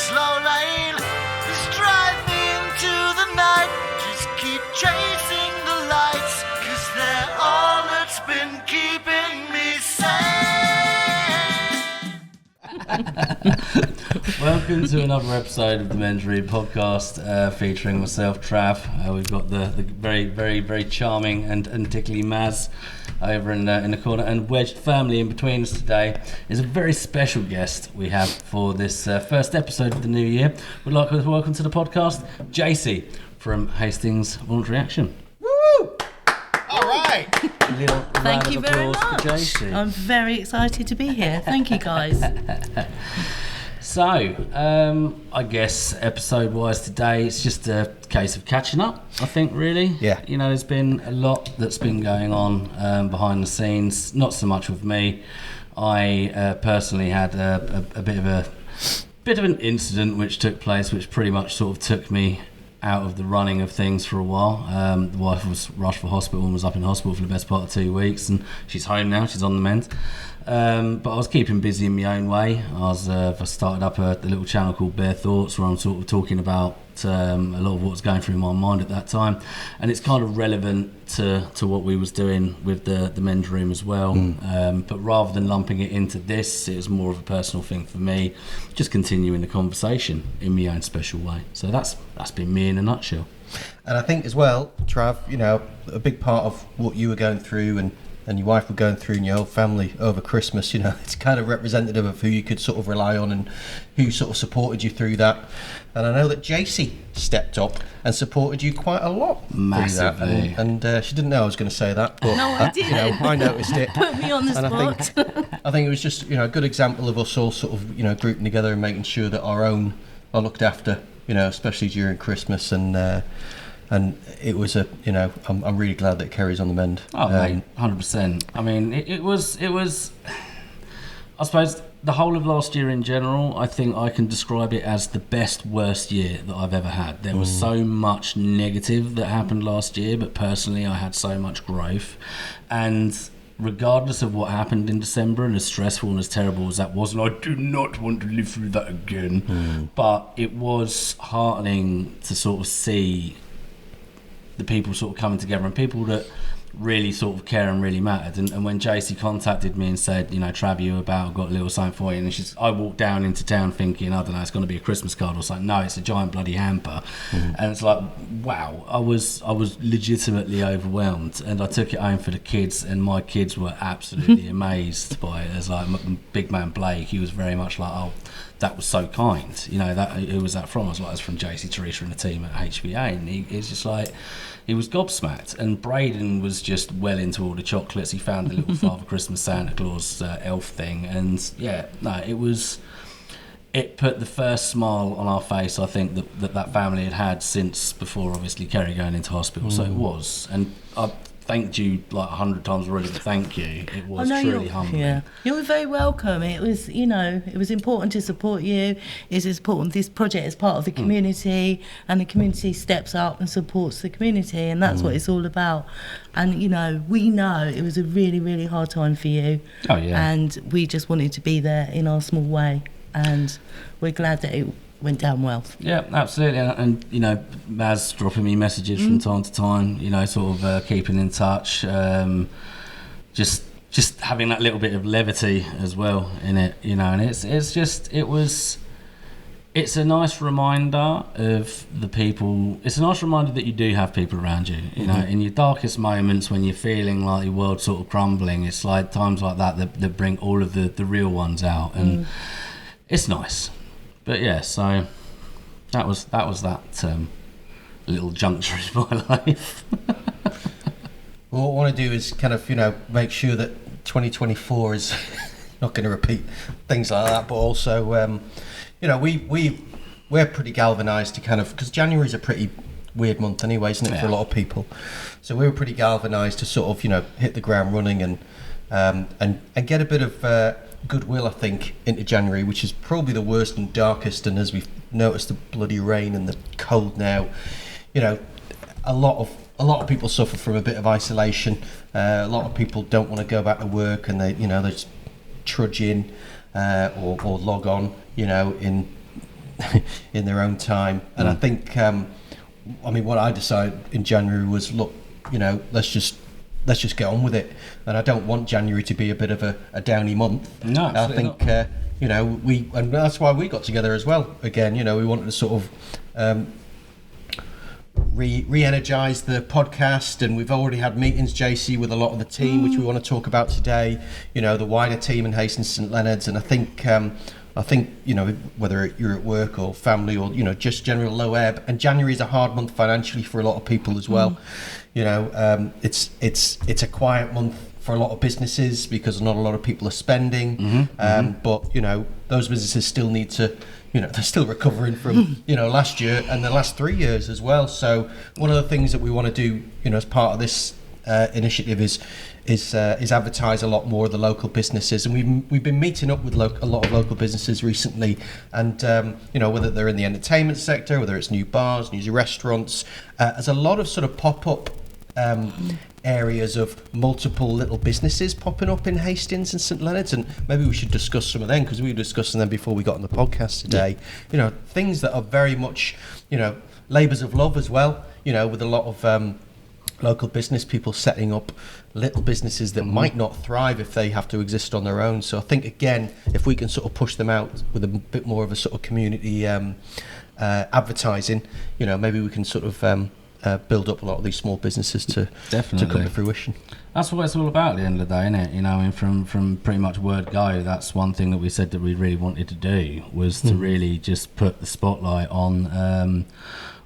slow lane. Just drive me into the night. Just keep chasing the lights, 'cause they're all that's been keeping me sane. Welcome to another episode of the Voluntary podcast featuring myself, Trav. We've got the very, very, very charming and tickly Maz over in the corner, and wedged family in between us today is a very special guest we have for this first episode of the new year. We'd like to welcome to the podcast Jacy from Hastings Voluntary Action. Woo! All right. Thank you very much. I'm very excited to be here. Thank you, guys. So, I guess episode-wise today, it's just a case of catching up, I think, really. Yeah. You know, there's been a lot that's been going on behind the scenes, not so much with me. I personally had a bit of an incident which took place, which pretty much sort of took me out of the running of things for a while. The wife was rushed for hospital and was up in hospital for the best part of 2 weeks, and she's home now, she's on the mend. But I was keeping busy in my own way. I started up a little channel called Bare Thoughts, where I'm sort of talking about a lot of what was going through my mind at that time, and it's kind of relevant to what we was doing with the men's room as well. But rather than lumping it into this, it was more of a personal thing for me, just continuing the conversation in my own special way. So that's been me in a nutshell. And I think as well, Trav, you know, a big part of what you were going through and your wife were going through in your whole family over Christmas, you know, it's kind of representative of who you could sort of rely on and who sort of supported you through that. And I know that Jacy stepped up and supported you quite a lot. Massively. And she didn't know I was going to say that, but No, I didn't. You know, I noticed it. Put me on the spot. I think it was just, you know, a good example of us all sort of, you know, grouping together and making sure that our own are looked after, you know, especially during Christmas. And it was I'm really glad that it carries on the mend. Oh, mate, 100%. I mean, it was. I suppose the whole of last year in general, I think I can describe it as the best worst year that I've ever had. There was so much negative that happened last year, but personally, I had so much growth, and regardless of what happened in December, and as stressful and as terrible as that was, and I do not want to live through that again, but it was heartening to sort of see the people sort of coming together and people that really sort of care and really mattered. And when Jacy contacted me and said, you know, Trav, you about, I've got a little something for you, and I walked down into town thinking, I don't know, it's going to be a Christmas card or something. No, it's a giant bloody hamper. And it's like, wow, I was legitimately overwhelmed, and I took it home for the kids, and my kids were absolutely amazed by it. As like big man Blake, he was very much like, oh, that was so kind, you know. That who was that from? I was like, it's from Jacy, Teresa, and the team at HBA, and he's just like, he was gobsmacked. And Braden was just well into all the chocolates. He found the little Father Christmas Santa Claus elf thing, and yeah, no, it put the first smile on our face, I think, that family had since before, obviously, Kerry going into hospital. So it was, and I thanked you like 100 times already, but thank you. It was truly humbling. Yeah, you were very welcome. It was, you know, it was important to support you. It's important this project is part of the community, and the community steps up and supports the community, and that's what it's all about. And you know, we know it was a really, really hard time for you. Oh yeah. And we just wanted to be there in our small way, and we're glad that it went down well. Yeah, absolutely. And you know, Maz dropping me messages from time to time, you know, sort of keeping in touch, just having that little bit of levity as well in it, you know. And it's a nice reminder of the people. It's a nice reminder that you do have people around you, you know, in your darkest moments when you're feeling like your world's sort of crumbling. It's like times like that bring all of the real ones out, and it's nice. But yeah, so that was that little juncture in my life. Well, what I want to do is kind of, you know, make sure that 2024 is not going to repeat things like that, but also, you know, we're pretty galvanised to kind of, because January is a pretty weird month anyway, isn't it, for a lot of people. So we were pretty galvanised to sort of, you know, hit the ground running and get a bit of goodwill, I think, into January, which is probably the worst and darkest. And as we've noticed, the bloody rain and the cold now, you know, a lot of people suffer from a bit of isolation. A lot of people don't want to go back to work, and they just trudge in or log on, you know, in in their own time. And I think, what I decided in January was, look, let's just get on with it. And I don't want January to be a bit of a downy month. No, I think and that's why we got together as well. Again, we wanted to sort of re-energize the podcast, and we've already had meetings, Jacy, with a lot of the team, which we want to talk about today. The wider team in Hastings St Leonards, and I think whether you're at work or family or just general low ebb, and January is a hard month financially for a lot of people as well. It's a quiet month for a lot of businesses because not a lot of people are spending. But those businesses still need to. They're still recovering from last year and the last 3 years as well. So one of the things that we want to do, as part of this initiative is advertise a lot more of the local businesses, and we've been meeting up with a lot of local businesses recently, and whether they're in the entertainment sector, whether it's new bars, new restaurants, there's a lot of sort of pop-up areas of multiple little businesses popping up in Hastings and St Leonards, and maybe we should discuss some of them because we were discussing them before we got on the podcast today. Things that are very much labours of love as well, with a lot of local business people setting up little businesses that might not thrive if they have to exist on their own. So I think, again, if we can sort of push them out with a bit more of a sort of community advertising, maybe we can sort of build up a lot of these small businesses to come to fruition. That's what it's all about at the end of the day, isn't it? From pretty much word go, that's one thing that we said that we really wanted to do, was to really just put the spotlight on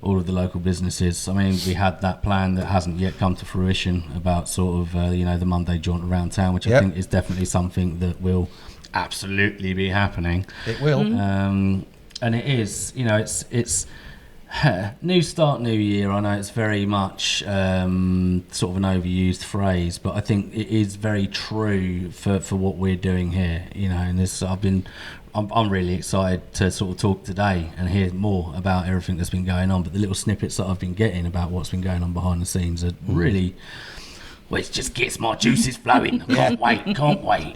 all of the local businesses. I mean, we had that plan that hasn't yet come to fruition about sort of the Monday jaunt around town, which I think is definitely something that will absolutely be happening. It will. And it is, it's new start, new year. I know it's very much sort of an overused phrase, but I think it is very true for what we're doing here. And this, I'm really excited to sort of talk today and hear more about everything that's been going on. But the little snippets that I've been getting about what's been going on behind the scenes are really. Well, it just gets my juices flowing. Can't wait.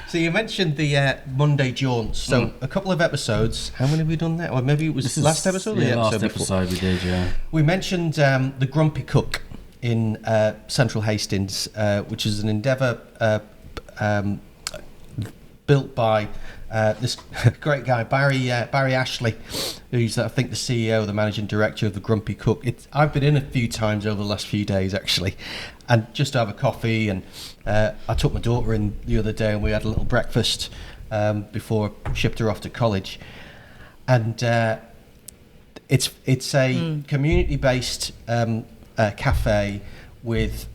So you mentioned the Monday jaunts. So a couple of episodes. How many have we done that? Or maybe it was last episode? Yeah, last episode we did, yeah. We mentioned the Grumpy Cook in Central Hastings, which is an endeavour built by this great guy, Barry Ashley, who's, I think, the CEO, the managing director of the Grumpy Cook. I've been in a few times over the last few days, actually, and just to have a coffee. And I took my daughter in the other day, and we had a little breakfast before I shipped her off to college. And it's a community-based cafe with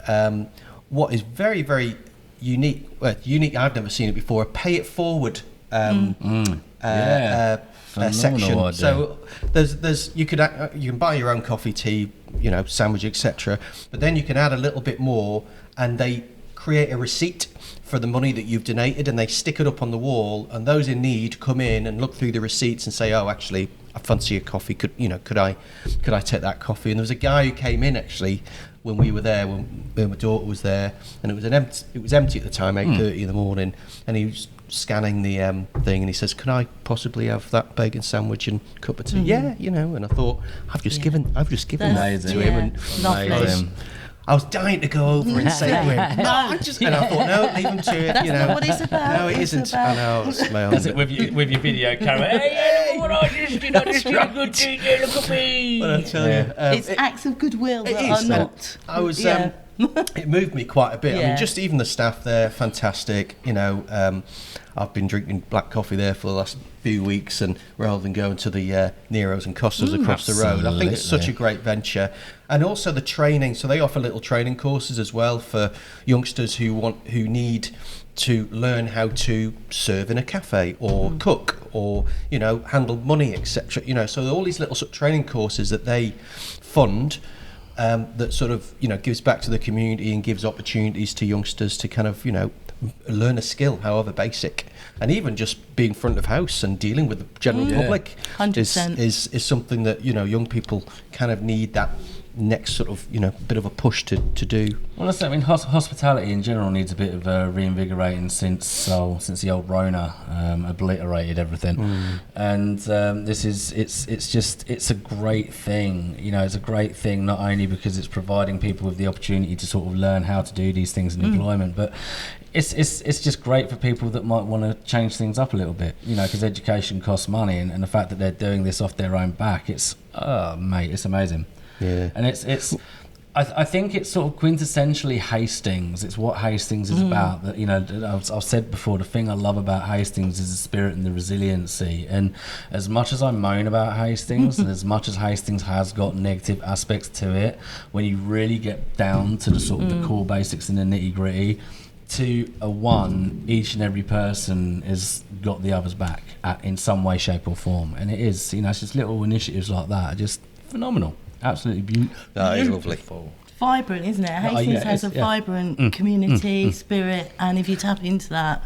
what is very, very unique. Well, unique. I've never seen it before. A pay it forward section. Idea. So there's you can buy your own coffee, tea, sandwich, etc. But then you can add a little bit more, and they create a receipt for the money that you've donated, and they stick it up on the wall, and those in need come in and look through the receipts and say, oh, actually, I fancy a coffee. Could I take that coffee? And there was a guy who came in actually when we were there, when my daughter was there, and it was empty at the time, 8:30 in the morning, and he was scanning the thing, and he says, can I possibly have that bacon sandwich and cup of tea? Yeah, and I thought, I've just given that to him, and I was dying to go over and say to him, and I thought, no, leave him to it. That's not what it's about. No, it isn't. I know. It's my own. Does it with your video camera? Hey, look what I just did. I just did a good thing. Look at me. But I tell you, it's acts of goodwill that are not. I was. It moved me quite a bit. I mean, just even the staff there, fantastic. I've been drinking black coffee there for the last few weeks, and rather than going to the Nero's and Costa's across the road, I think it's such a great venture. And also the training. So they offer little training courses as well for youngsters who need to learn how to serve in a cafe or cook or handle money, etc. So all these little sort of training courses that they fund. That sort of gives back to the community and gives opportunities to youngsters to kind of learn a skill, however basic, and even just being front of house and dealing with the general public 100%. is something that young people kind of need that next sort of bit of a push to do. Well, that's it. I mean, hospitality in general needs a bit of reinvigorating since the old Rona obliterated everything. And it's a great thing. It's a great thing not only because it's providing people with the opportunity to sort of learn how to do these things in employment, but it's just great for people that might want to change things up a little bit. Because education costs money, and the fact that they're doing this off their own back, it's amazing. Yeah. And I think it's sort of quintessentially Hastings. It's what Hastings is about. That I've said before, the thing I love about Hastings is the spirit and the resiliency. And as much as I moan about Hastings, and as much as Hastings has got negative aspects to it, when you really get down to the sort of the core basics and the nitty gritty, each and every person has got the others back in some way, shape, or form. And it is, it's just little initiatives like that are just phenomenal. Absolutely beautiful. That is lovely. Vibrant, isn't it? Hastings has a vibrant community spirit, and if you tap into that,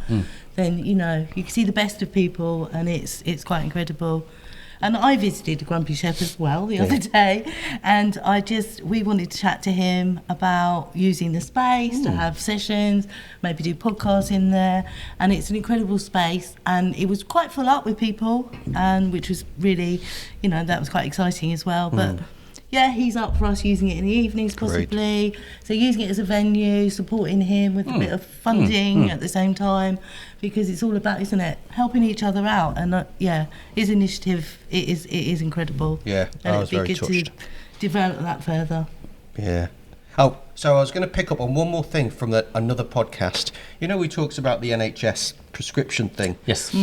then you can see the best of people, and it's quite incredible. And I visited the Grumpy Chef as well the other day, and we wanted to chat to him about using the space to have sessions, maybe do podcasts in there, and it's an incredible space, and it was quite full up with people, and which was really, that was quite exciting as well. But yeah, he's up for us using it in the evenings possibly. So using it as a venue, supporting him with a bit of funding at the same time, because it's all about, isn't it, helping each other out. And his initiative, it is incredible. Yeah, and I was very touched. To develop that further. Yeah. Oh, so I was going to pick up on one more thing from another podcast. We talked about the NHS prescription thing. Yes.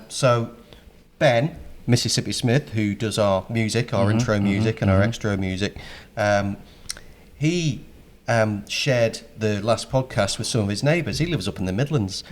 So Ben, Mississippi Smith, who does our music, our intro music and our extra music, he shared the last podcast with some of his neighbours. He lives up in the Midlands.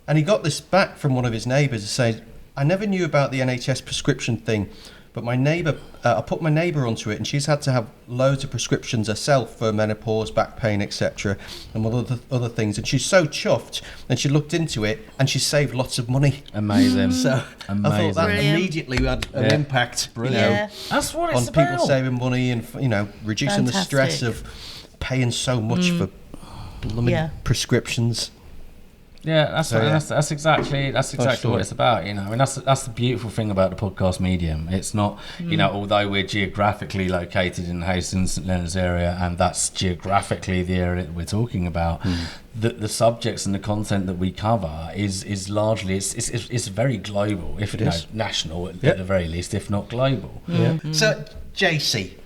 And he got this back from one of his neighbours to say, I never knew about the NHS prescription thing, but my neighbour, I put my neighbour onto it, and she's had to have loads of prescriptions herself for menopause, back pain, etc., and other things. And she's so chuffed, and she looked into it, and she saved lots of money. Amazing. So Amazing. I thought that Brilliant. immediately had an impact, That's what it's on about. people saving money and reducing the stress of paying so much for blooming prescriptions. Yeah, that's exactly what it's about, I mean, that's the beautiful thing about the podcast medium. It's not, although we're geographically located in the Hastings St Leonards area, and that's geographically the area that we're talking about, the subjects and the content that we cover is largely it's very global, if national at the very least, if not global. So, Jacy,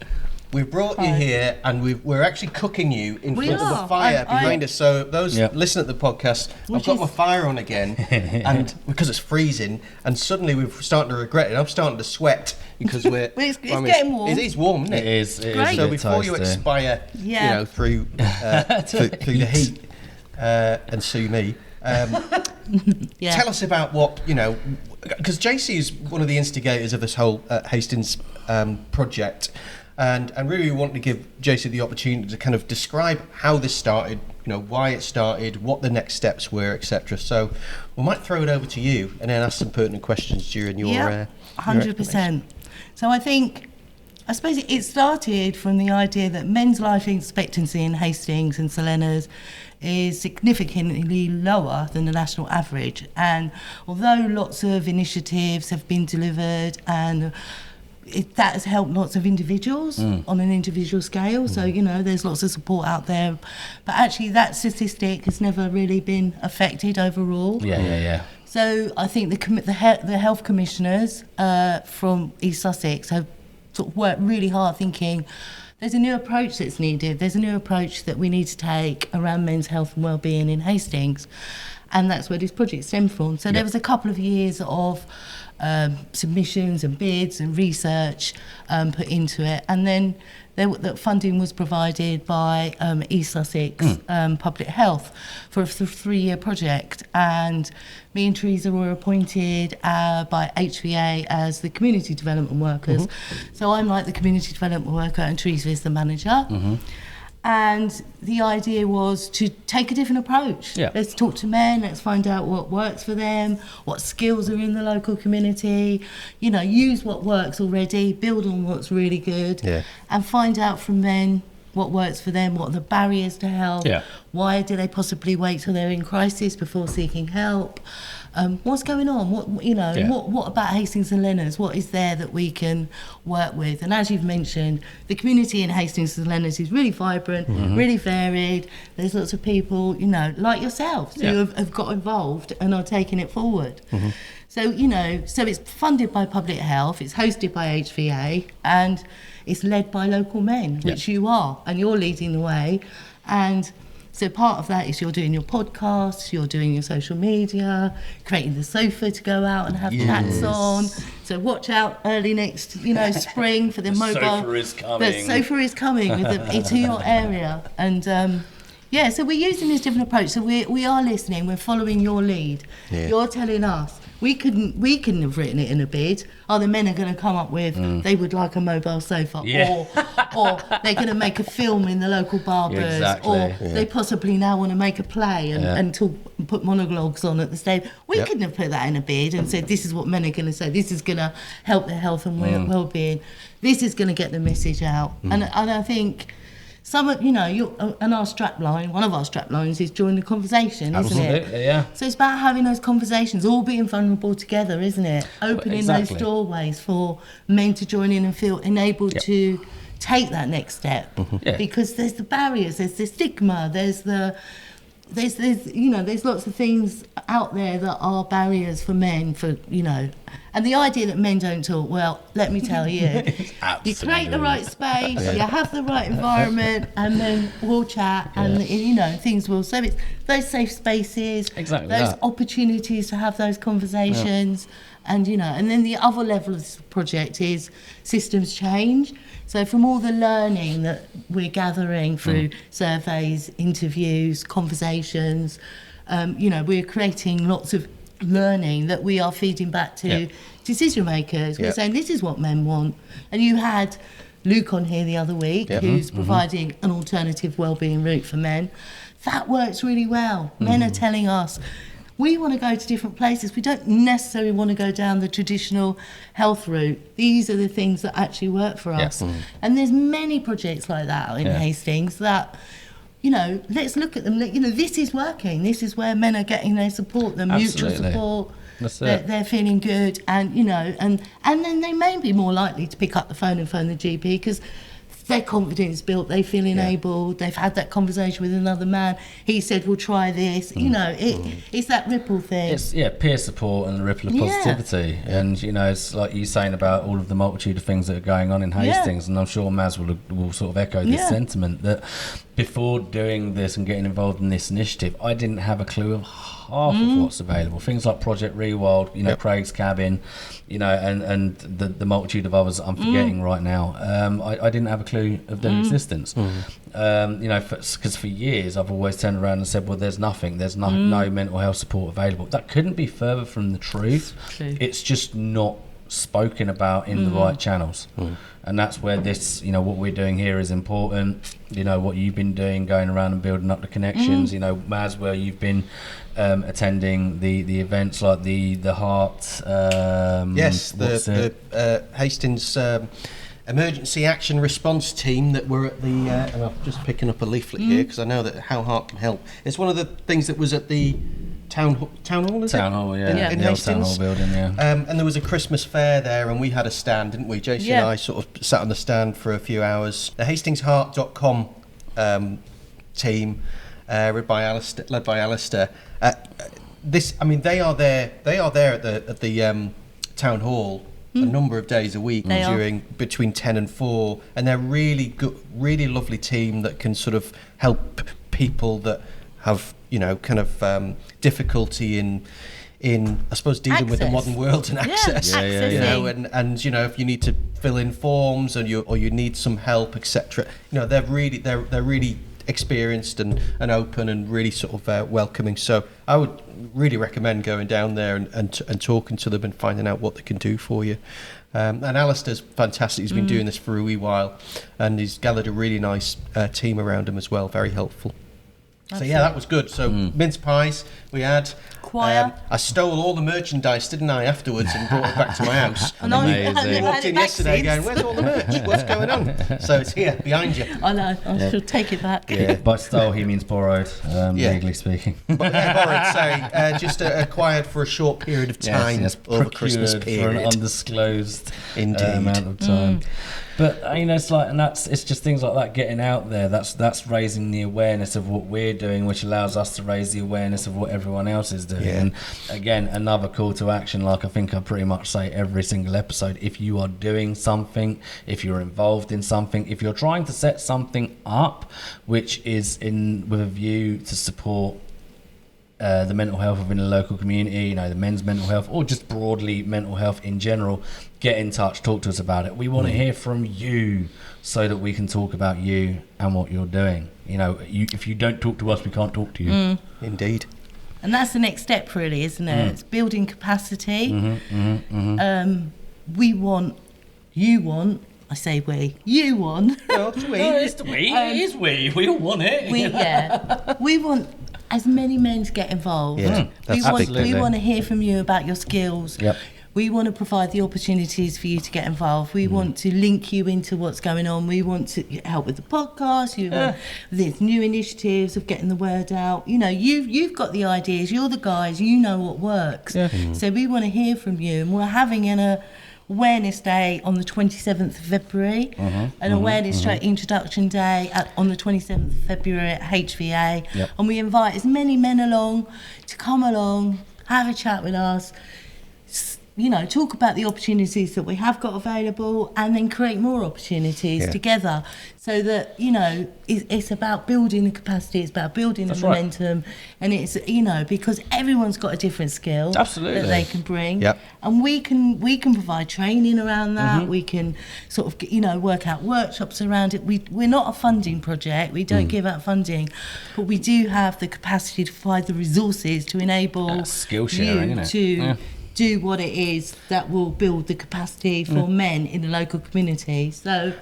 we've brought you here, and we're actually cooking you in front of the fire behind us. So those listen at the podcast, I've got my fire on again, and because it's freezing, and suddenly we're starting to regret it. I'm starting to sweat because it's getting warm. It is warm, isn't it? It is. It Great. is So before you expire, through through the heat, and sue me. Tell us about what because Jacy is one of the instigators of this whole Hastings project. And really we want to give Jacy the opportunity to kind of describe how this started, why it started, what the next steps were, etc. So we might throw it over to you and then ask some pertinent questions during your 100%. So I suppose it started from the idea that men's life expectancy in Hastings and St Leonards is significantly lower than the national average. And although lots of initiatives have been delivered and that has helped lots of individuals on an individual scale. So, there's lots of support out there. But actually that statistic has never really been affected overall. Yeah. So I think the health commissioners from East Sussex have sort of worked really hard thinking there's a new approach that's needed. There's a new approach that we need to take around men's health and wellbeing in Hastings. And that's where this project stemmed from. So there was a couple of years of submissions and bids and research put into it, and then the funding was provided by East Sussex Public Health for a 3-year project, and me and Teresa were appointed by HVA as the community development workers. So I'm like the community development worker and Teresa is the manager. And the idea was to take a different approach. Yeah. Let's talk to men, let's find out what works for them, what skills are in the local community, you know, use what works already, build on what's really good, and find out from men what works for them, what are the barriers to help, why do they possibly wait till they're in crisis before seeking help, what's going on, what about Hastings St Leonards, what is there that we can work with. And as you've mentioned, the community in Hastings St Leonards is really vibrant, really varied. There's lots of people, you know, like yourselves who have got involved and are taking it forward. So, you know, so it's funded by Public Health, it's hosted by HVA, and it's led by local men, which you are, and you're leading the way. And so part of that is you're doing your podcasts, you're doing your social media, creating the sofa to go out and have chats on. So watch out early next, you know, spring for the mobile. Sofa is coming. The sofa is coming into your area. And so we're using this different approach. So we are listening, we're following your lead. You're telling us. We couldn't have written it in a bid. The men are going to come up with they would like a mobile sofa, or they're going to make a film in the local barbers, or they possibly now want to make a play and put monologues on at the stage. We couldn't have put that in a bid and said this is what men are going to say. This is going to help their health and well-being. This is going to get the message out. And I think. Some, you know, and our strapline, one of our straplines is join the conversation, isn't it? Absolutely, yeah. So it's about having those conversations, all being vulnerable together, isn't it? Opening those doorways for men to join in and feel enabled to take that next step. Because there's the barriers, there's the stigma, there's you know, there's lots of things out there that are barriers for men, for, you know. And the idea that men don't talk, well, let me tell you, you create the right space, you have the right environment, and then we'll chat, and, you know, things will. So it's those safe spaces, those opportunities to have those conversations, and, you know, and then the other level of the project is systems change. So from all the learning that we're gathering through surveys, interviews, conversations, you know, we're creating lots of learning that we are feeding back to decision makers. We're saying this is what men want. And you had Luke on here the other week, who's providing an alternative wellbeing route for men. That works really well. Men are telling us, we want to go to different places. We don't necessarily want to go down the traditional health route. These are the things that actually work for us. And there's many projects like that in Hastings that, you know, let's look at them. You know, this is working. This is where men are getting their support, their mutual support. They're feeling good, and, you know, and then they may be more likely to pick up the phone and phone the GP because their confidence built, they feel enabled, they've had that conversation with another man, he said we'll try this, you know, it's that ripple thing. It's peer support and the ripple of positivity, and, you know, it's like you saying about all of the multitude of things that are going on in Hastings, and I'm sure Maz will sort of echo this sentiment, that before doing this and getting involved in this initiative, I didn't have a clue of half of what's available. Things like Project Rewild, you know, Craig's Cabin, you know, and the multitude of others that I'm forgetting right now. I didn't have a clue of their existence. You know, because for years I've always turned around and said, well, there's nothing, there's no mental health support available. That couldn't be further from the truth. It's just not spoken about in the right channels. And that's where this, you know, what we're doing here is important. You know, what you've been doing, going around and building up the connections. You know, Maz, where you've been attending the events like the Heart. The Hastings Emergency Action Response Team that were at the. And I'm just picking up a leaflet here because I know that How Heart Can Help. It's one of the things that was at the Town Hall, is it? Town Hall, In the old Hastings. Town Hall building, and there was a Christmas fair there, and we had a stand, didn't we? Jacy and I sort of sat on the stand for a few hours. The HastingsHeart.com team, led by Alistair. They are there at the town hall a number of days a week between 10 and 4, and they're really good, really lovely team that can sort of help people that have, you know, kind of difficulty in I suppose dealing with the modern world and access. You know, and you know, if you need to fill in forms and you need some help, etc. You know, they're really experienced and open and really sort of welcoming. So I would really recommend going down there and talking to them and finding out what they can do for you. And Alistair's fantastic. He's been doing this for a wee while, and he's gathered a really nice team around him as well. Very helpful. So yeah, that was good. So mince pies we had. Choir. I stole all the merchandise, didn't I, afterwards, and brought it back to my house. And I Amazing. Walked in yesterday going, where's all the merch? What's going on? So it's here, behind you. I know. I should take it back. Yeah. By stole, he means borrowed, Yeah. legally speaking. But borrowed, sorry, just acquired for a short period of time yes, over Christmas procured for an period. undisclosed Indeed. amount of time. But it's like, and it's just things like that getting out there. That's raising the awareness of what we're doing, which allows us to raise the awareness of what everyone else is doing. Yeah. And again, another call to action, like I think I pretty much say every single episode. If you are doing something, if you're involved in something, if you're trying to set something up, which is with a view to support the mental health within the local community, the men's mental health, or just broadly mental health in general, get in touch, talk to us about it. We want to hear from you so that we can talk about you and what you're doing. If you don't talk to us, we can't talk to you. Indeed. And that's the next step, really, isn't it? It's building capacity. I say we. You want. Well, it's we. No, it's the we. It is we. We all want it. We want as many men to get involved. Yeah, that's absolutely. We want to hear from you about your skills. Yep. We want to provide the opportunities for you to get involved. We want to link you into what's going on. We want to help with the podcast. There's new initiatives of getting the word out. You've got the ideas. You're the guys. You know what works. Yeah. So we want to hear from you. And we're having an Awareness Day on the 27th of February, an Awareness Introduction Day on the 27th of February at HVA. Yep. And we invite as many men along to come along, have a chat with us, talk about the opportunities that we have got available, and then create more opportunities together, so that it's about building the capacity, it's about building the momentum, and it's because everyone's got a different skill Absolutely. that they can bring, Yep. and we can provide training around that. We can sort of work out workshops around it. We're not a funding project. We don't give out funding, but we do have the capacity to provide the resources to enable skill sharing, you isn't it? to Yeah. do what it is that will build the capacity for men in the local community. So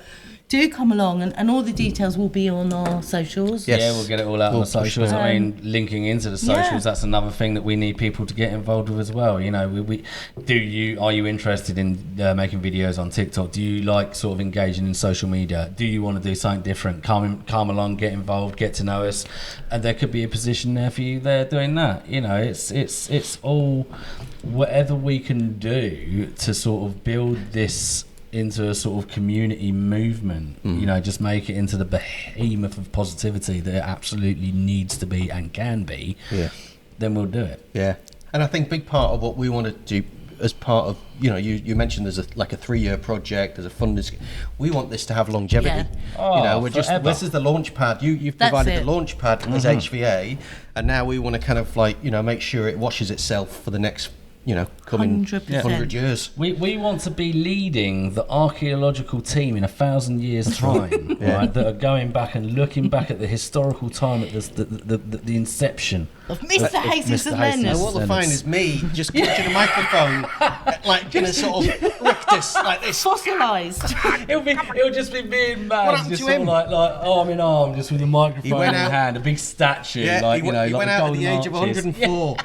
do come along, and all the details will be on our socials. Yes. Yeah, we'll get it all out on the socials. sure. I mean, linking into the socials, Yeah. that's another thing that we need people to get involved with as well. Are you interested in making videos on TikTok? Do you like sort of engaging in social media? Do you want to do something different? Come along, get involved, get to know us, and there could be a position there for you there doing that. It's all whatever we can do to sort of build this into a sort of community movement, just make it into the behemoth of positivity that it absolutely needs to be and can be, then we'll do it. Yeah. And I think big part of what we want to do as part of, you mentioned there's a 3-year project, there's a funding. We want this to have longevity. Yeah. We're forever. this is the launch pad. You've That's provided it. the launch pad as HVA, and now we want to kind of make sure it washes itself for the next, coming 100%. 100 years. We want to be leading the archaeological team in 1,000 years' time, right? That are going back and looking back at the historical time at the inception Of Mr. Hastings St Mr. Hastings. Now, Leonards. what they'll find is me just clutching a microphone, in a sort of rictus like this. Fossilised. It'll just be me and What Maz, happened just to him? all like arm in arm, just with a microphone went in out- hand, a big statue, Yeah, like he like went the out at golden the age of arches. 104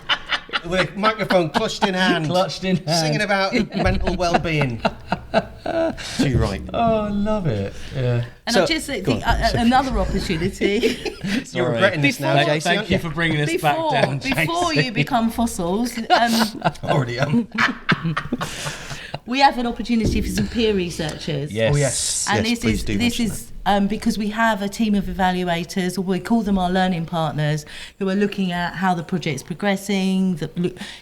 with a microphone clutched in hand, singing about mental well-being. Too right. Oh, I love it. Yeah. And So- I just think go on, sorry. another opportunity You're regretting this now, Jacy, Thank aren't you you? for bringing us back down, before Jacy. you become fossils, Already am. we have an opportunity for some peer researchers. Yes. Oh, yes. And yes, please do this mention is because we have a team of evaluators, or we call them our learning partners, who are looking at how the project's progressing,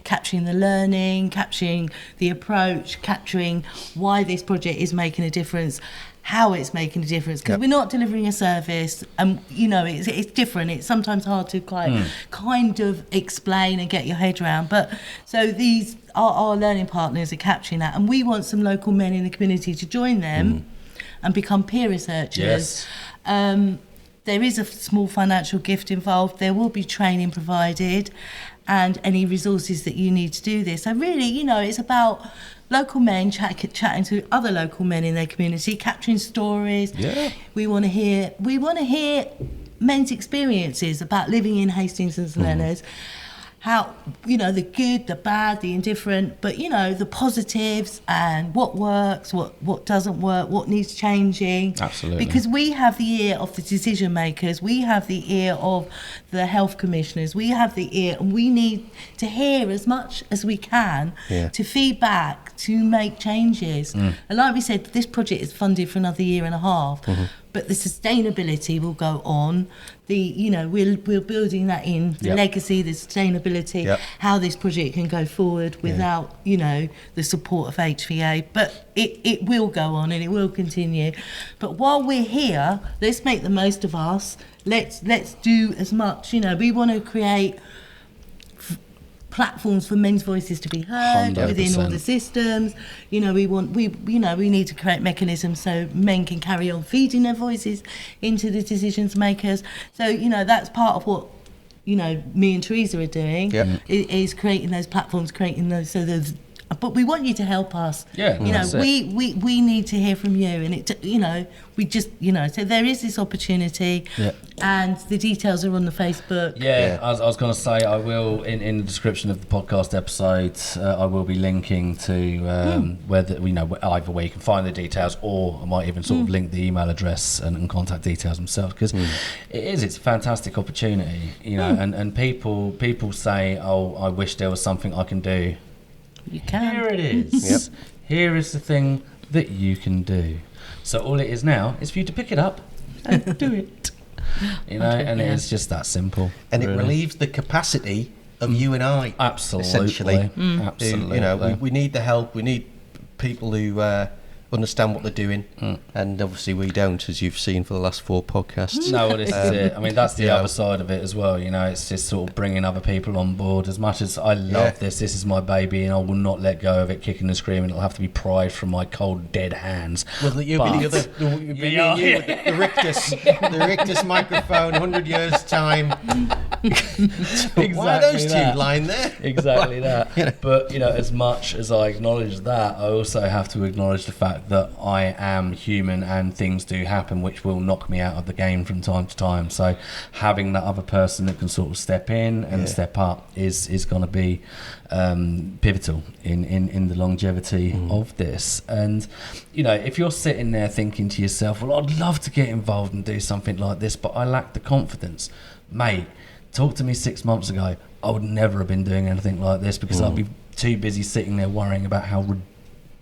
capturing the learning, capturing the approach, capturing why this project is making a difference, how it's making a difference, because we're not delivering a service, and it's different. It's sometimes hard to kind of explain and get your head around. But so these our learning partners are capturing that, and we want some local men in the community to join them and become peer researchers. Yes. there is a small financial gift involved. There will be training provided and any resources that you need to do this. So really, you know, it's about local men chatting to other local men in their community, capturing stories. Yeah. We want to hear men's experiences about living in Hastings St Leonards. How, you know, the good, the bad, the indifferent, but, you know, the positives and what works, what doesn't work, what needs changing. Absolutely. Because we have the ear of the decision makers, we have the ear of the health commissioners, we have the ear, and we need to hear as much as we can to feed back, to make changes. And like we said, this project is funded for another year and a half. But the sustainability will go on. We're building that in, the legacy, the sustainability, how this project can go forward without, you know, the support of HVA. But it will go on and it will continue. But while we're here, let's make the most of us. Let's do as much. You know, we want to create platforms for men's voices to be heard 100%. within all the systems. You know, we need to create mechanisms so men can carry on feeding their voices into the decisions makers. So, you know, that's part of what, you know, me and Teresa are doing, is creating those platforms, creating those, so there's, but we want you to help us. Yeah, you know, that's it. we need to hear from you, and it, you know, we just, you know, so there is this opportunity, and the details are on the Facebook. I was going to say, I will, in the description of the podcast episode, I will be linking to whether, you know, either where you can find the details, or I might even sort of link the email address and contact details themselves, because it's a fantastic opportunity, you know, and people say, oh, I wish there was something I can do. You can. Here it is. Here is the thing that you can do. So all it is now is for you to pick it up and do it. You know, and it's just that simple. And it relieves the capacity of you and I. Absolutely. Essentially. Absolutely. You know, we need the help. We need people who understand what they're doing. And obviously we don't, as you've seen for the last 4 podcasts. No, well, this is it. I mean, that's the other side of it as well. You know, it's just sort of bringing other people on board. As much as I love this is my baby, and I will not let go of it kicking and screaming. It'll have to be pried from my cold, dead hands. Well, you'll be the other, the Rictus microphone, 100 years' time. Exactly. Why are those that. two lying there? Exactly that. You know. But, you know, as much as I acknowledge that, I also have to acknowledge the fact that I am human and things do happen which will knock me out of the game from time to time. So having that other person that can sort of step in and step up is going to be pivotal in the longevity of this. And, you know, if you're sitting there thinking to yourself, well, I'd love to get involved and do something like this, but I lack the confidence. Mate, talk to me 6 months ago. I would never have been doing anything like this, because I'd be too busy sitting there worrying about how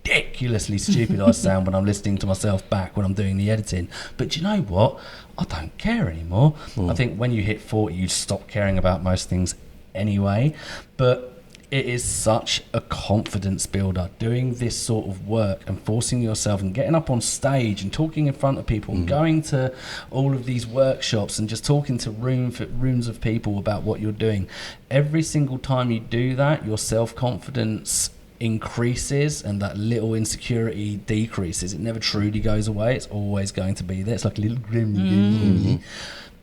ridiculously stupid I sound when I'm listening to myself back when I'm doing the editing. But you know what? I don't care anymore. I think when you hit 40, you stop caring about most things anyway. But it is such a confidence builder, doing this sort of work and forcing yourself and getting up on stage and talking in front of people and going to all of these workshops and just talking to rooms of people about what you're doing. Every single time you do that, your self-confidence increases and that little insecurity decreases. It never truly goes away. It's always going to be there. It's like a little grim,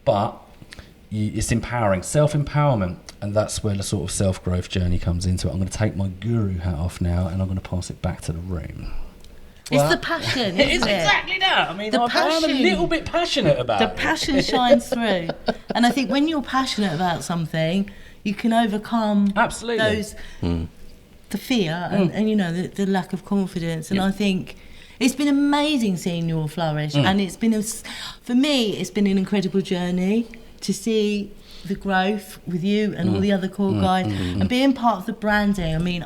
but it's empowering, self-empowerment, and that's where the sort of self-growth journey comes into it. I'm going to take my guru hat off now, and I'm going to pass it back to the room. It's the passion, It is isn't it? exactly that. I mean, The I'm a passion. little bit passionate about The it. passion shines through. And I think when you're passionate about something, you can overcome Absolutely. those the fear and you know, the lack of confidence. And I think it's been amazing seeing you all flourish. And it's been, for me, it's been an incredible journey to see the growth with you and all the other core guys and being part of the branding. I mean,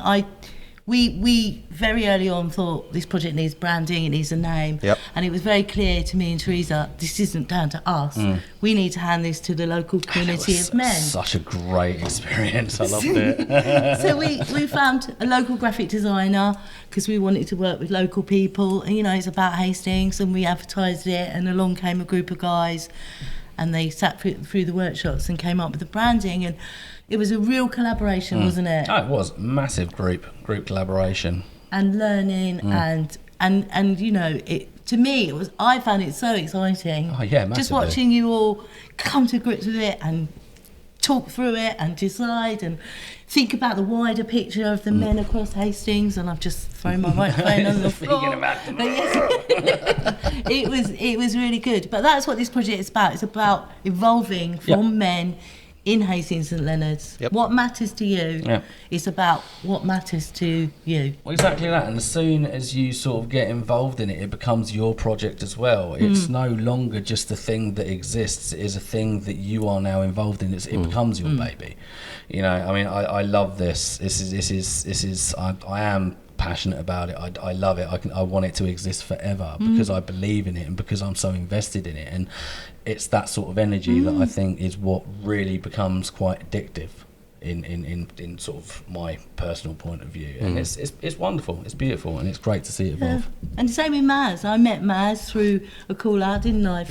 we very early on thought this project needs branding, it needs a name. And it was very clear to me and Teresa, this isn't down to us. We need to hand this to the local community of men. Such a great experience. I loved it. So we found a local graphic designer because we wanted to work with local people. And, you know, it's about Hastings, and we advertised it, and along came a group of guys and they sat through the workshops and came up with the branding. And it was a real collaboration, wasn't it? Oh, it was massive group collaboration. And learning and you know, to me, I found it so exciting. Oh, yeah, Just massively. watching you all come to grips with it and talk through it and decide and think about the wider picture of the men across Hastings. And I've just thrown my microphone on the floor. Thinking about them. But yes, it was really good. But that's what this project is about. It's about evolving from men in Hastings St Leonards. Yep. What matters to you Yeah. is about what matters to you. Well, exactly that. And as soon as you sort of get involved in it, it becomes your project as well. It's no longer just a thing that exists. It is a thing that you are now involved in. It becomes your baby. You know, I mean, I love this. This is. I am passionate about it. I love it. I want it to exist forever because I believe in it and because I'm so invested in it. And it's that sort of energy that I think is what really becomes quite addictive in sort of my personal point of view. And it's wonderful. It's beautiful, and it's great to see it evolve. And the same with Maz. I met Maz through a call out, didn't I?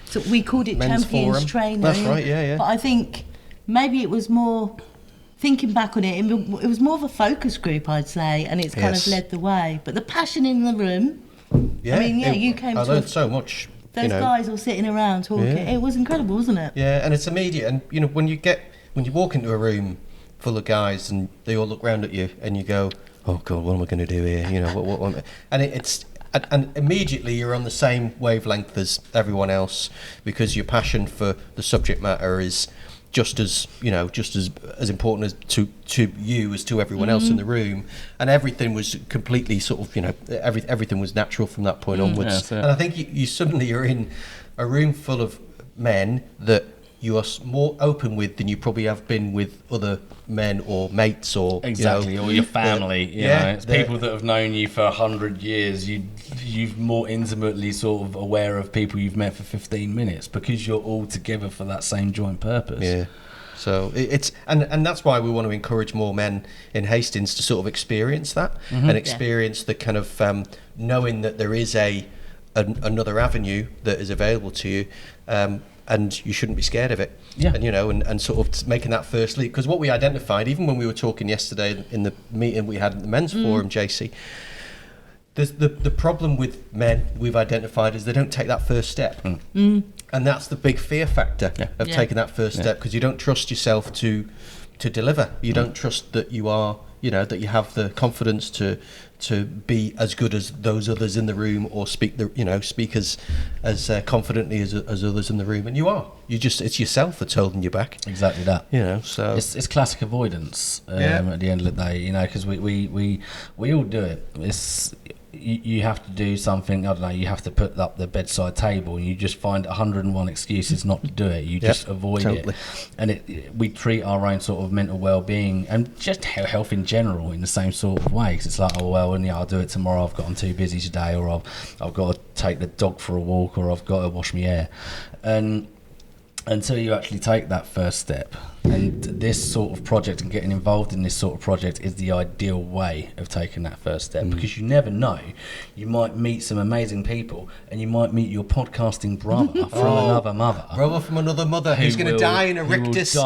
So we called it Men's Champions Forum. Training. That's right, yeah. But I think maybe it was more, thinking back on it, it was more of a focus group, I'd say, and it's kind of led the way. But the passion in the room, you came I to learned so much. those guys all sitting around talking. Yeah. It was incredible, wasn't it? Yeah, and it's immediate. And you know, when you walk into a room full of guys and they all look round at you and you go, "Oh God, what am I going to do here?" You know, what and immediately you're on the same wavelength as everyone else because your passion for the subject matter is just as important as to you as to everyone else in the room, and everything was completely sort of everything was natural from that point onwards. Yeah, and I think you suddenly are in a room full of men that you are more open with than you probably have been with other men or mates or Exactly, or your family. You know, it's the- people that have known you for 100 years. You've more intimately sort of aware of people you've met for 15 minutes because you're all together for that same joint purpose. Yeah. So it's and that's why we want to encourage more men in Hastings to sort of experience that and experience the kind of knowing that there is another avenue that is available to you. And you shouldn't be scared of it. Yeah. And and sort of making that first leap, because what we identified, even when we were talking yesterday in the meeting we had at the men's forum, Jacy, the problem with men we've identified is they don't take that first step. And that's the big fear factor of taking that first step, because you don't trust yourself to deliver. You don't trust that you are, that you have the confidence to be as good as those others in the room, or speak as confidently as others in the room, and you are. It's yourself that's holding you back. Exactly that. So it's classic avoidance at the end of the day, because we all do it. It's you have to do something. I don't know. You have to put up the bedside table, and you just find 101 excuses not to do it. You just avoid it, and we treat our own sort of mental well-being and just health in general in the same sort of way. Because it's like, I'll do it tomorrow. I'm too busy today, or I've got to take the dog for a walk, or I've got to wash my hair, and until you actually take that first step. And this sort of project and getting involved in this sort of project is the ideal way of taking that first step, because you never know. You might meet some amazing people, and you might meet your podcasting brother from another mother. Brother from another mother who's going to die in a rictus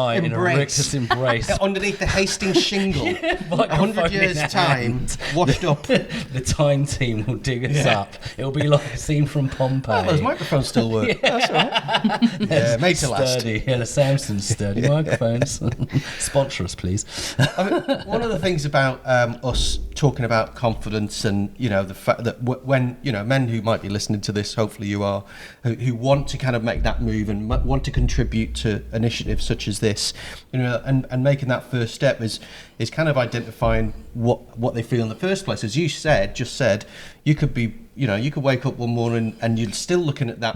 embrace. Underneath the Hastings shingle. 100 years' time, washed up. The time team will dig us up. It'll be like a scene from Pompeii. Oh, those microphones still work. That's all right. Yeah, made to last. Sturdy. Yeah, the Samsung sturdy microphones. Sponsor us, please. I mean, one of the things about us talking about confidence, and the fact that when men who might be listening to this, hopefully you are, who want to kind of make that move and want to contribute to initiatives such as this, and making that first step is kind of identifying what they feel in the first place. As you just said, you could be, you could wake up one morning and you're still looking at that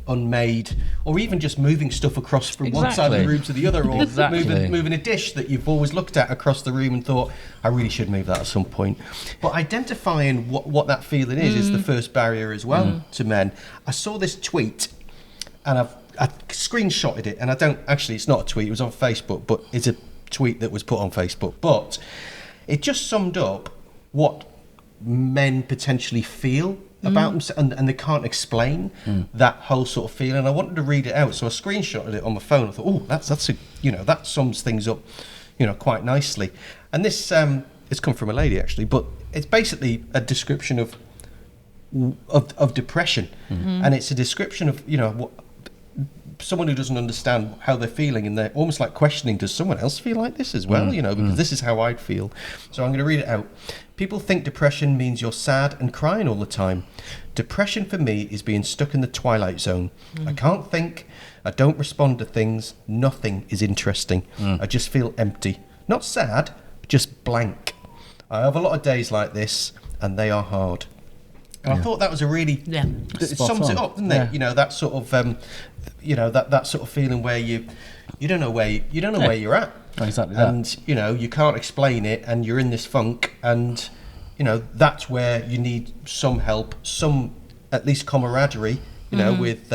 unmade, or even just moving stuff across from one side of the room to the other, or moving a dish that you've always looked at across the room and thought, I really should move that at some point. But identifying what that feeling is the first barrier as well to men. I saw this tweet, and I screenshotted it, and it's not a tweet, it was on Facebook, but it's a tweet that was put on Facebook, but it just summed up what men potentially feel about themselves, and they can't explain that whole sort of feeling. I wanted to read it out, so I screenshotted it on my phone. I thought, that's that sums things up, quite nicely. And this it's come from a lady actually, but it's basically a description of of depression, and it's a description of what someone who doesn't understand how they're feeling, and they're almost like questioning, does someone else feel like this as well? Because this is how I'd feel. So I'm going to read it out. People think depression means you're sad and crying all the time. Depression for me is being stuck in the twilight zone. I can't think. I don't respond to things. Nothing is interesting. I just feel empty. Not sad, just blank. I have a lot of days like this, and they are hard. And I thought that was a really it sums it up, doesn't it? That sort of that sort of feeling where you don't know where you're at. Exactly and you can't explain it, and you're in this funk, and that's where you need some help, some at least camaraderie. With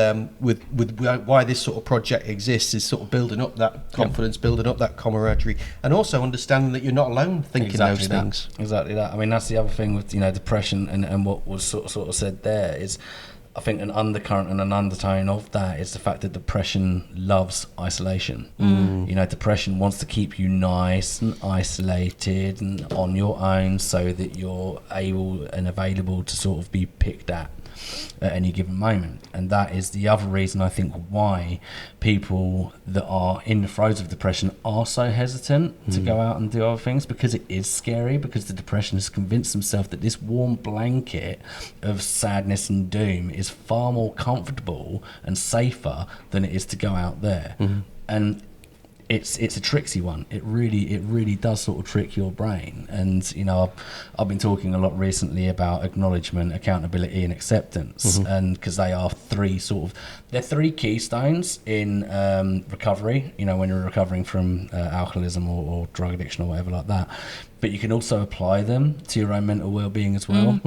why this sort of project exists is sort of building up that confidence, building up that camaraderie, and also understanding that you're not alone thinking those things. Exactly that. I mean, that's the other thing with depression and what was sort of said there is, I think an undercurrent and an undertone of that is the fact that depression loves isolation. Depression wants to keep you nice and isolated and on your own so that you're able and available to sort of be picked at any given moment. And that is the other reason I think why people that are in the throes of depression are so hesitant to go out and do other things, because it is scary, because the depression has convinced themselves that this warm blanket of sadness and doom is far more comfortable and safer than it is to go out there. And it's a tricksy one. It really does sort of trick your brain. And I've been talking a lot recently about acknowledgement, accountability, and acceptance, and because they are they're three keystones in recovery. When you're recovering from alcoholism or drug addiction or whatever like that. But you can also apply them to your own mental well-being as well.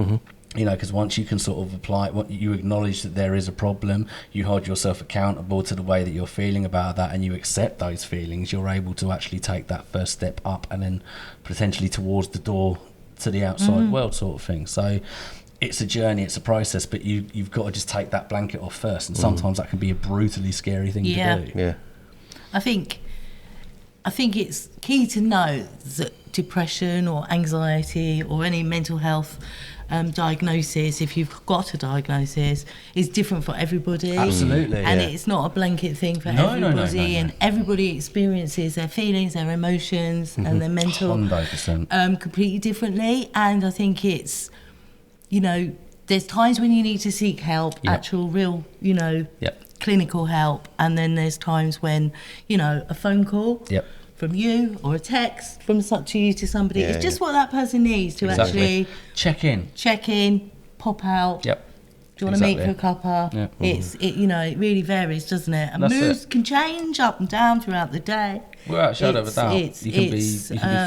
Because once you can sort of apply what you acknowledge that there is a problem, you hold yourself accountable to the way that you're feeling about that, and you accept those feelings, you're able to actually take that first step up and then potentially towards the door to the outside world sort of thing. So it's a journey, it's a process, but you've got to just take that blanket off first, and sometimes that can be a brutally scary thing to do. Yeah. I think it's key to know that depression or anxiety or any mental health diagnosis, if you've got a diagnosis, is different for everybody. Absolutely. And it's not a blanket thing for everybody. No. And everybody experiences their feelings, their emotions, and their mental 100%. completely differently. And I think it's, there's times when you need to seek help, actual real, clinical help, and then there's times when a phone call from you or a text from you to somebody, it's just what that person needs to actually check in, pop out. Do you want to meet for a cuppa? It really varies, doesn't it? And moods can change up and down throughout the day. Without a shadow of a doubt. You can be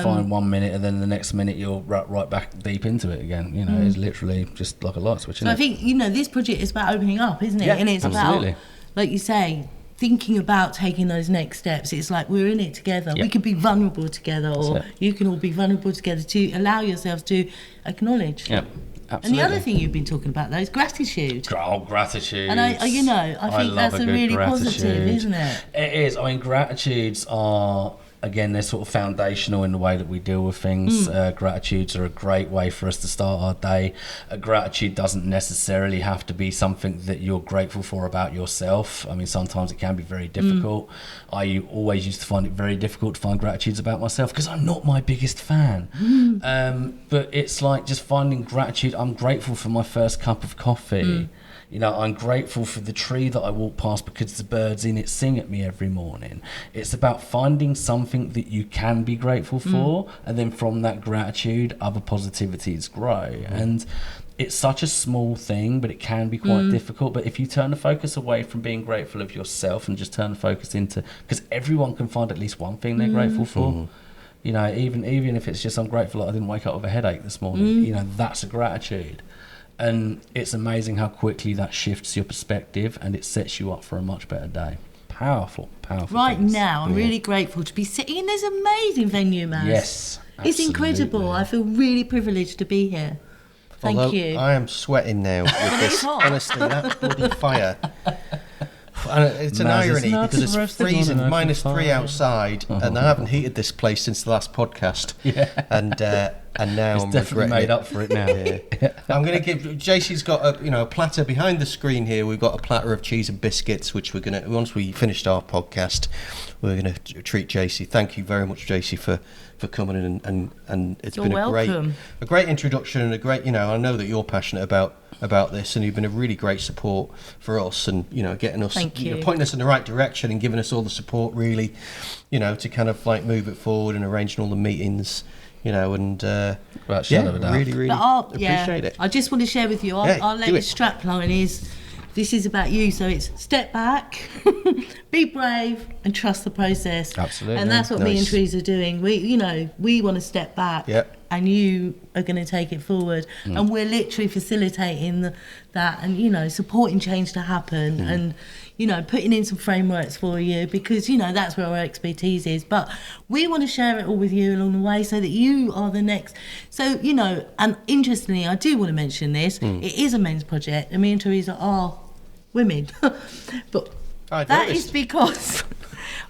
fine 1 minute, and then the next minute you're right back deep into it again. It's literally just like a light switch. So I think this project is about opening up, isn't it? Yeah, and it's absolutely. about, like you say, thinking about taking those next steps. It's like we're in it together. We can be vulnerable together, or you can all be vulnerable together, to allow yourselves to acknowledge. Absolutely. And the other thing you've been talking about, though, is gratitude. Gratitude. And I think that's a really positive, isn't it? It is. I mean, gratitudes are, again, they're sort of foundational in the way that we deal with things. Gratitudes are a great way for us to start our day. Gratitude doesn't necessarily have to be something that you're grateful for about yourself. I mean, sometimes it can be very difficult. I always used to find it very difficult to find gratitudes about myself because I'm not my biggest fan. But it's like just finding gratitude. I'm grateful for my first cup of coffee. I'm grateful for the tree that I walk past because the birds in it sing at me every morning. It's about finding something that you can be grateful for, and then from that gratitude, other positivities grow. And it's such a small thing, but it can be quite difficult. But if you turn the focus away from being grateful of yourself and just turn the focus into, because everyone can find at least one thing they're grateful for. Even if it's just, I'm grateful that I didn't wake up with a headache this morning. That's a gratitude. And it's amazing how quickly that shifts your perspective, and it sets you up for a much better day. Powerful Right things. now, I'm really grateful to be sitting in this amazing venue, Maz. Yes, absolutely. It's incredible. I feel really privileged to be here. Thank you. I am sweating now with this. hot. Honestly, that bloody fire. And it's an irony because it's freezing, -3 outside, and I haven't heated this place since the last podcast. And and now It's I'm definitely regretting made up for it now. I'm going to give Jacy's got a platter behind the screen here. We've got a platter of cheese and biscuits, which we're going to, once we finished our podcast, we're going to treat Jacy. Thank you very much, Jacy, for coming in, and it's You're been welcome. a great introduction, and a great, I know that you're passionate about this, and you've been a really great support for us, and getting us, Thank you. pointing us in the right direction and giving us all the support, really, to kind of like move it forward and arranging all the meetings, and Right, shadow of a doubt. really appreciate it. I just want to share with you, Yeah, our do latest it. strapline is, this is about you, so it's step back, be brave, and trust the process. Absolutely. And that's what me and Nice. Trees are doing. We want to step back, Yep. and you are going to take it forward. And we're literally facilitating that and, supporting change to happen and, putting in some frameworks for you because, that's where our expertise is. But we want to share it all with you along the way so that you are the next. So, and interestingly, I do want to mention this. It is a men's project, and me and Teresa are women. But I that noticed. is because...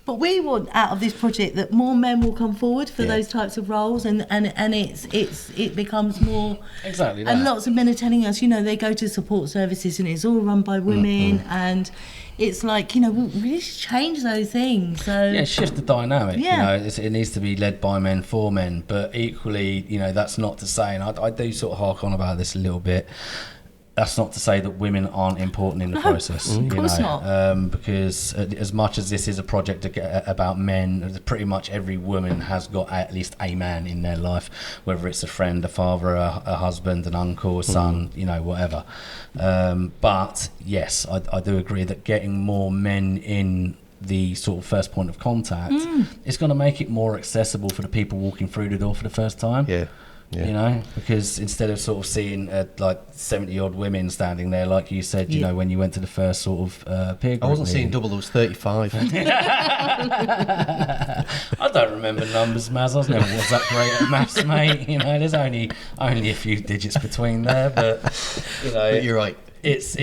But we want out of this project that more men will come forward for Yeah. those types of roles, and it becomes more. Exactly that. And lots of men are telling us, they go to support services and it's all run by women, and it's like, we really should change those things. So Yeah, shift the dynamic. Yeah. It needs to be led by men for men, but equally, that's not to say, and I do sort of hark on about this a little bit. That's not to say that women aren't important in the process. of course not. Because as much as this is a project about men, pretty much every woman has got at least a man in their life, whether it's a friend, a father, a husband, an uncle, a son, whatever. But yes, I do agree that getting more men in the sort of first point of contact is going to make it more accessible for the people walking through the door for the first time. Yeah. Because instead of sort of seeing like 70-odd women standing there, like you said, when you went to the first sort of peer group I wasn't seeing meeting. double, I was 35. I don't remember numbers, Maz. I was never was that great at maths, mate. There's only a few digits between there, but But you're right. It's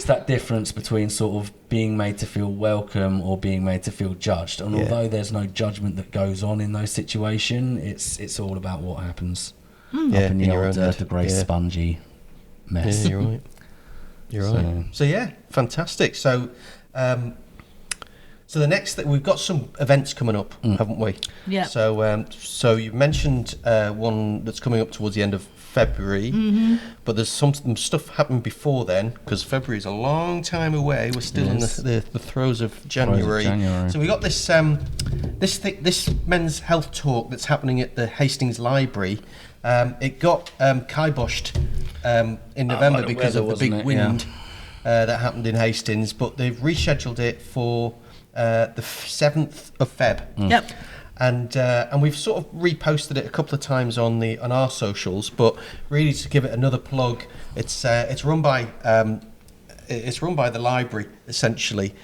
that difference between sort of being made to feel welcome or being made to feel judged. And although there's no judgment that goes on in those situations, it's all about what happens up in the your old own head. the grey spongy mess. Yeah, you're right. You're right. So yeah, fantastic. So, so the next that we've got some events coming up, haven't we? Yeah. So, so you mentioned one that's coming up towards the end of February, but there's some stuff happening before then because February is a long time away. We're still in the throes of January. So we got this this men's health talk that's happening at the Hastings Library. It got kiboshed in November the because weather, of the big wasn't it? wind that happened in Hastings, but they've rescheduled it for the 7th of Feb. Yep. And we've sort of reposted it a couple of times on our socials, but really to give it another plug, it's run by the library essentially.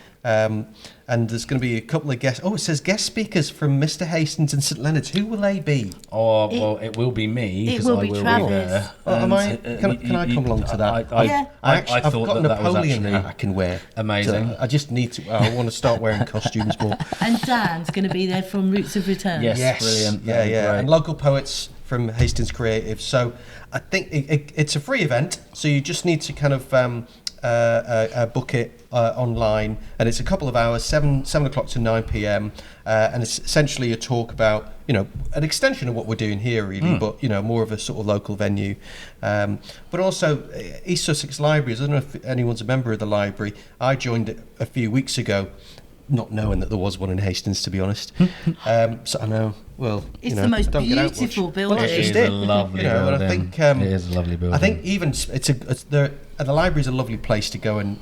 And there's going to be a couple of guests. Oh, it says guest speakers from Mr. Hastings and St Leonards. Who will they be? Oh, well, it will be me. It 'cause will I be will Travis. there. Oh, am I? And, Can I come along to that? I I've thought got a that was Napoleon actually hat I can wear. amazing. So I just need to. I want to start wearing costumes more. And Dan's going to be there from Roots of Return. Yes. Brilliant. Yeah, That'd be yeah. great. And local poets from Hastings Creative. So I think it's a free event. So you just need to kind of book it online, and it's a couple of hours, 7 o'clock to 9 p.m. And it's essentially a talk about an extension of what we're doing here, really, but more of a sort of local venue. But also East Sussex Libraries. I don't know if anyone's a member of the library. I joined it a few weeks ago, not knowing that there was one in Hastings, to be honest. So I know. Well, It's the most don't get out much. beautiful Well, building. that's It just is it. a lovely And building. I think it is a lovely building. I think even the library is a lovely place to go and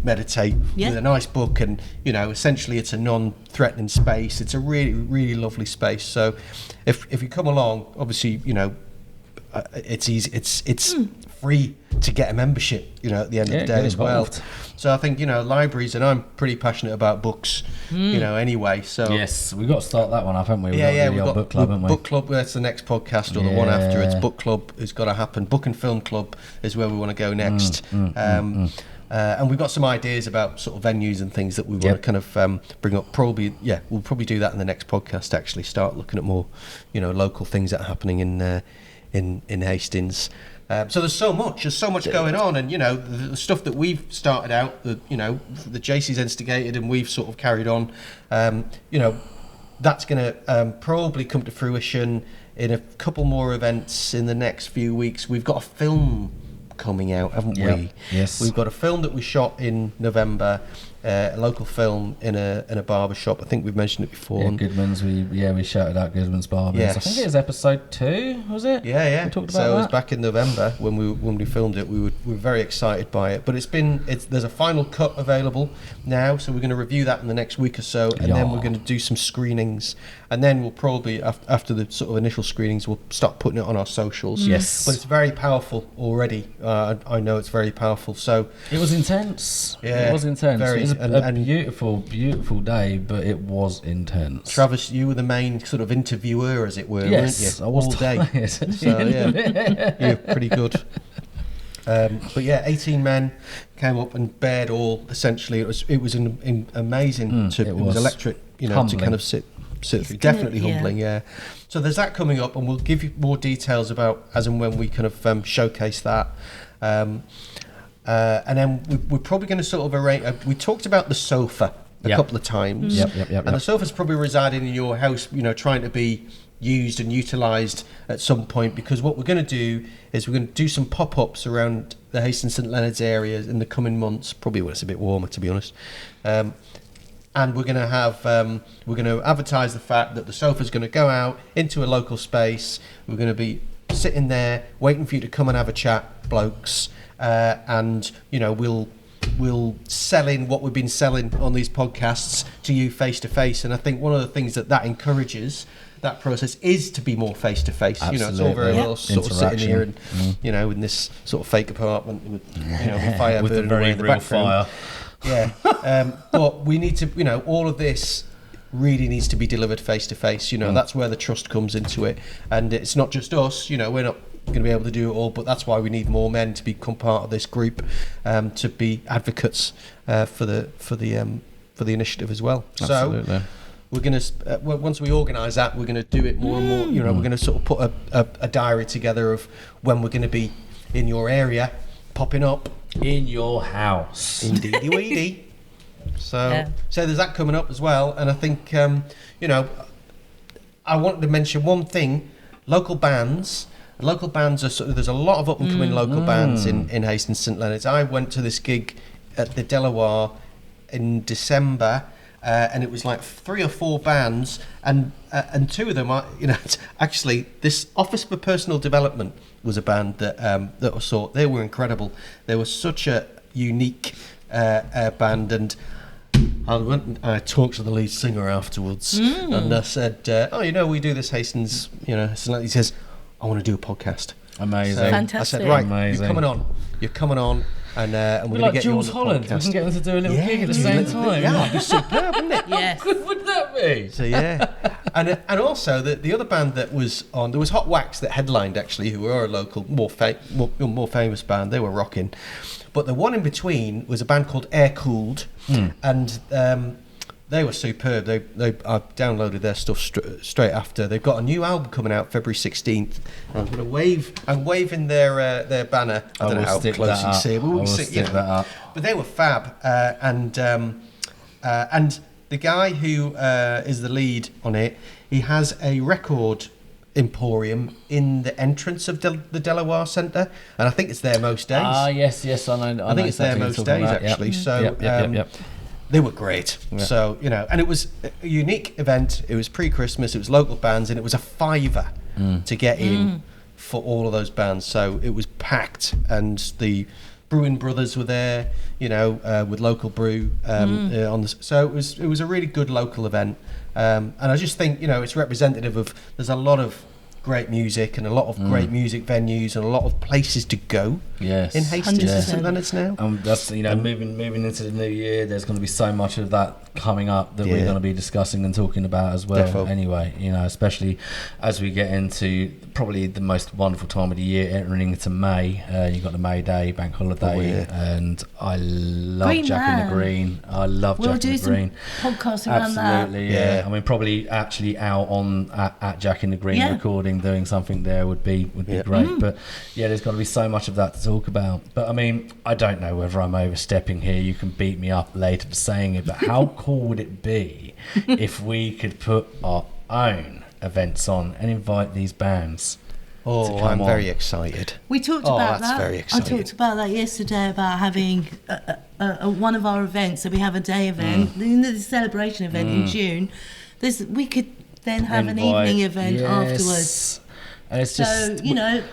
meditate with a nice book, and essentially it's a non-threatening space. It's a really, really lovely space. So if you come along, obviously it's easy. It's free to get a membership. At the end of the day get as well. involved. So I think libraries, and I'm pretty passionate about books. Anyway. So yes, we've got to start that one up, haven't we? yeah, We've got book club, haven't we? Book club. That's the next podcast, or the one after. It's Yeah. book club has got to happen. Book and film club is where we want to go next. And we've got some ideas about sort of venues and things that we want to kind of bring up. Probably, we'll probably do that in the next podcast. Actually, start looking at more, local things that are happening in Hastings. So there's so much going on, and the stuff that we've started out, the Jacy's instigated, and we've sort of carried on. That's going to probably come to fruition in a couple more events in the next few weeks. We've got a film coming out, haven't we? Yes. We've got a film that we shot in November, a local film in a barber shop. I think we've mentioned it before. Yeah, Goodman's. We shouted out Goodman's Barbers. Yes. I think it was episode 2, was it? Yeah. We talked about so it was that. back in November when we filmed it. We were very excited by it. But there's a final cut available now, so we're going to review that in the next week or so, and then we're going to do some screenings, and then we'll probably after the sort of initial screenings, we'll start putting it on our socials. Yes. But it's very powerful already. I know it's very powerful. So it was intense. Yeah, it was intense. very. It was a beautiful, beautiful day, but it was intense. Travis, you were the main sort of interviewer, as it were, Yes, weren't you? I was all day. tired. So yeah, you're pretty good. But yeah, 18 men came up and bared all. Essentially, it was amazing. It was electric. Humbling. To kind of sit through. Definitely humbling. Yeah. So there's that coming up, and we'll give you more details about as and when we kind of showcase that. And then we're probably going to sort of arrange. We talked about the sofa a couple of times. Yep. And the sofa's probably residing in your house, trying to be used and utilised at some point, because what we're going to do is we're going to do some pop-ups around the Hastings St Leonards area in the coming months, probably when it's a bit warmer, to be honest. And we're going to advertise the fact that the sofa's going to go out into a local space. We're going to be sitting there waiting for you to come and have a chat, blokes, and we'll sell in what we've been selling on these podcasts to you face to face. And I think one of the things that encourages that process is to be more face to face. It's all very well sort of sitting here and in this sort of fake apartment with fire with burning a away very in the real background. fire. Yeah, but we need to, all of this really needs to be delivered face to face. That's where the trust comes into it, and it's not just us. We're not going to be able to do it all, but that's why we need more men to become part of this group, to be advocates for the initiative as well. Absolutely. So we're going to once we organise that, we're going to do it more and more. We're going to sort of put a diary together of when we're going to be in your area, popping up. In your house. Indeedy weedy. So there's that coming up as well. And I think, I wanted to mention one thing. Local bands are sort of, there's a lot of up and coming local bands in Hastings St Leonards. I went to this gig at the Delaware in December, and it was like 3 or 4 bands, and 2 of them are, actually this Office for Personal Development was a band that I saw. They were incredible. They were such a unique band, and I went and I talked to the lead singer afterwards, and I said, we do this Hastings, he says, I want to do a podcast. Amazing. So Fantastic. I said, right, Amazing. you're coming on, and we're We're going to like get Jules you on the Holland. We podcast. can get them to do a little gig at the do a same little bit. time. Yeah, that'd be superb, wouldn't it? Yes. How good would that be? So yeah, and also the other band that was on, there was Hot Wax that headlined actually, who were a local more famous band. They were rocking, but the one in between was a band called Air Cooled, and they were superb. I downloaded their stuff straight after. They've got a new album coming out February 16th. I'm going to wave. I'm waving their banner. I don't know how close you see it. I will stick that up. But they were fab, and the guy who is the lead on it, he has a record emporium in the entrance of the Delaware Centre, and I think it's there most days. Yes, I know. I think it's there most days actually. So Yep. they were great. Yeah. So and it was a unique event. It was pre-Christmas. It was local bands, and it was a £5 to get in for all of those bands. So it was packed, and the Brewing Brothers were there, with local brew on the. So it was a really good local event, and I just think it's representative of. There's a lot of great music and a lot of great music venues and a lot of places to go. Yes. in Hastings Yeah. St Leonards now. That's moving into the new year. There's going to be so much of that coming up that we're Yeah. going to be discussing and talking about as well. Defo. Anyway, especially as we get into probably the most wonderful time of the year, entering into May. You've got the May Day bank holiday, Oh, yeah. and I love Green Jack in the Man. Green. I love We'll Jack do in the some Green. podcasts around Absolutely, that. yeah. Yeah. I mean, probably actually out on at Jack in the Green Yeah. recording, doing something there would be Yeah. great. But yeah, there's got to be so much of that to talk about. But I mean, I don't know whether I'm overstepping here. You can beat me up later for saying it. But how cool would it be if we could put our own events on and invite these bands? Oh, come I'm on. very excited. We talked Oh, about that's that. very I exciting. talked about that yesterday about having one of our events. So we have a day event, the celebration event in June. We could then have an Invite- evening event yes. afterwards. And it's So, just,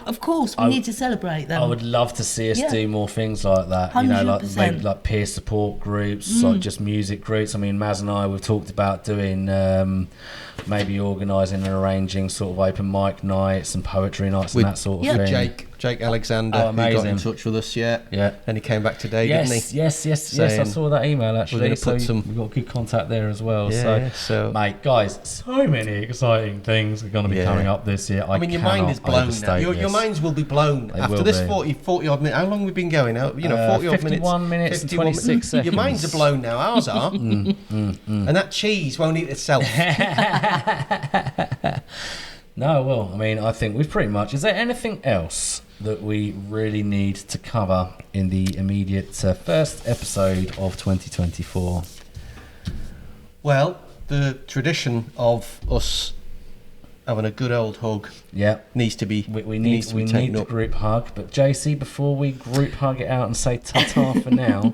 of course, we need to celebrate them. I would love to see us Yeah. do more things like that. Like 100%. maybe like peer support groups, like just music groups. I mean, Maz and I we've talked about doing maybe organising and arranging sort of open mic nights and poetry nights With- and that sort of Yeah. thing. Jake Alexander, Oh, who got in amazing. touch with us, yeah. Yeah. And he came back today, Yes, didn't he? yes. I Saying saw that email actually. gonna put So some- we've got good contact there as well. Yeah, so, so- mate, guys, so many exciting things are going to be Yeah. coming up this year. I mean, your mind is blown now. Your Your minds will be blown They after will this be. 40 odd minutes. How long have we been going? 40 odd minutes. 51 minutes and 51 26 Your minds seconds. are blown now. Ours are. And that cheese won't eat itself. No, well, I mean, I think we've pretty much... Is there anything else that we really need to cover in the immediate first episode of 2024? Well, the tradition of us having a good old hug Yeah. needs to be We need to be taken to up. group hug. But, Jacy, before we group hug it out and say ta-ta for now...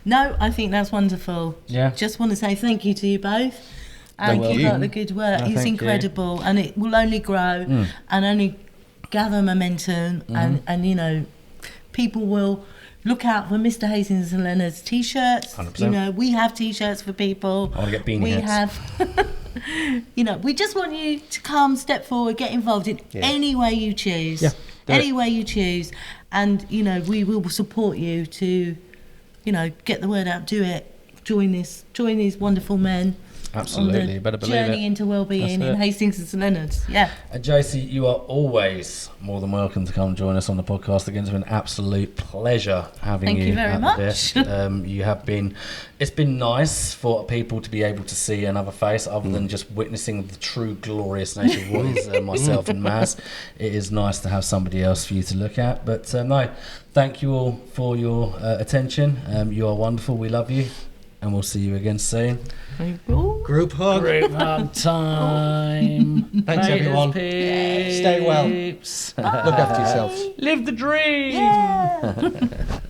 No, I think that's wonderful. Yeah. Just want to say thank you to you both. And Thank keep you. up the good work. No, It's thank you. incredible, and it will only grow and only gather momentum. And people will look out for Mr. Hastings and Leonard's t-shirts. 100%. We have t-shirts for people. I want to get beanie We hats. have, we just want you to come, step forward, get involved in any way you choose. Yeah, do any it. way you choose, and we will support you to, get the word out. Do it. Join these wonderful men. Absolutely, On the you better believe journey it. into well-being That's in it. Hastings and St Leonards. Yeah. And Jacy, you are always more than welcome to come join us on the podcast again. It's been an absolute pleasure having Thank you very at much. the desk. You have been. It's been nice for people to be able to see another face other than just witnessing the true glorious nature of what is myself and Maz. It is nice to have somebody else for you to look at. But no, thank you all for your attention. You are wonderful. We love you, and we'll see you again soon. Group hug. Group hug time. Thanks, everyone. Peeps. Stay well. Look after yourselves. Live the dream. Yeah.